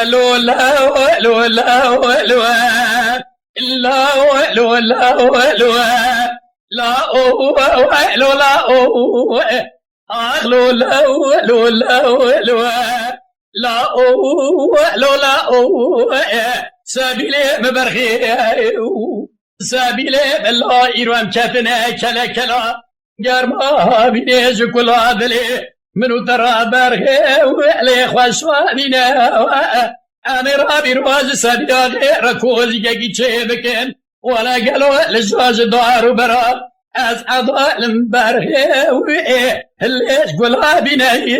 لولا لولا لولا لا لولا لولا لا لولا آخ لولا لولا لا لولا سبيلي مبرخي سبيلي بالله إيران كتنا كلا كلا گرما بینیش کلا دلی منو ترا برخه ولی خوشوانینا امیر بیروز سبیاد رکوزی که چه بکن ولا گلو لجاج دارو برا از عدالم برخه ولیش کلا بینی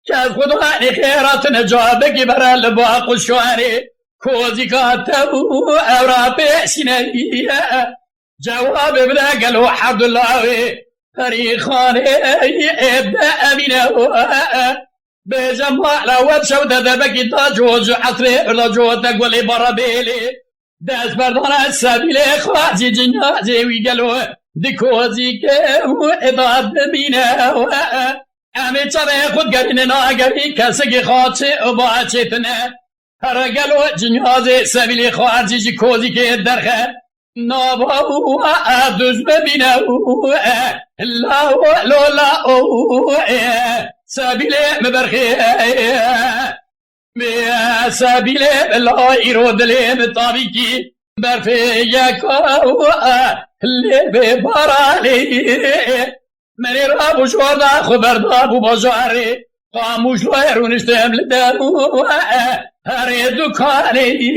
که از خدا خیرات نجابه که برا لبا قشوانی کوزی کاتبو اورا پیشنی جواب بلا قالوا حمد الله فريخان ابدا امينه بجمع لا وبشو دبك تاجوز عطري ولا جو تقولي برابيلي داس بردنا السبيل خواجي جنازي ويقالوا ديكوزي كو اداب بينا امي تبي خد قرين ناقري كسك خاطي وباچتنا قالوا جنازي سبيل خواجي كوزي كدرخه نابو دوز ببینه لا لولا سبیل مبرخی سبیل لا ایرو دلی مطابقی برفی یکا لی ببارالی منی را بشورده خبرده بو بازاری خاموش رو ایرونشتم لدمو هر دکانی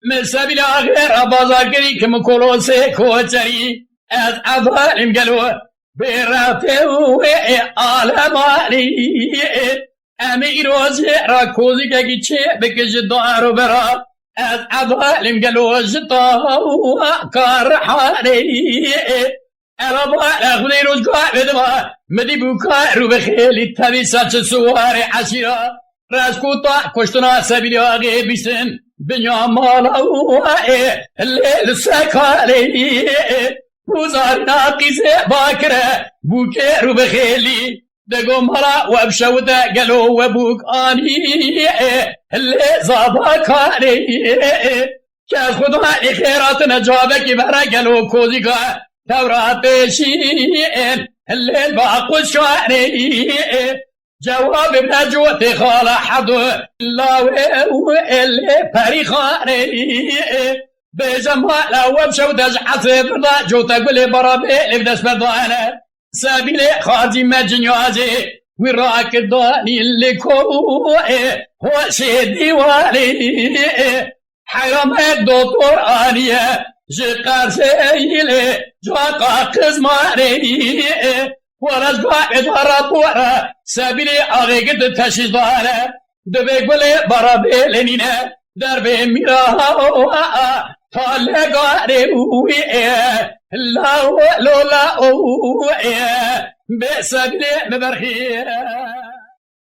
من سبيل آخر بازار كري كم كولوسي كوتري از عظالم قالوا براتي وعالمالي امير وزير كوزي كي بكج دارو برا از عظالم قالوا جطا وكارحاني أربع أخذي رزقا بدما مدي بوكا رو بخيلي تبي ساتش سواري عشيرا راسكوتا كشتنا سبيل آخر بيسن بنيا مالا الليل سكالي وزار ناقص باكرة بوكي رو بخيلي دقو مالا وبشوتا قالوا وبوك آني اللي زاباكالي كاز خدواني خيرات نجابك برا قالوا كوزيكا تورا بيشين الليل باقو شواني جواب نجوتي خالا حدو الله وإلي فريخاني بجمع لو بشو تجحث بردا جوتا قولي برابي لبدش بردوانا سبيلي خارجي مجنيازي وراك الداني اللي كوئي هو شيدي والي حرام الدكتور آنية جقار سيلي جواقا قزماني ورزقا ادارا بورا سبيلي آغيقد تشيزوانا دبي قولي برابي لنينا دربي ميراها طالقاري لا لولا بسبيلي مبرخي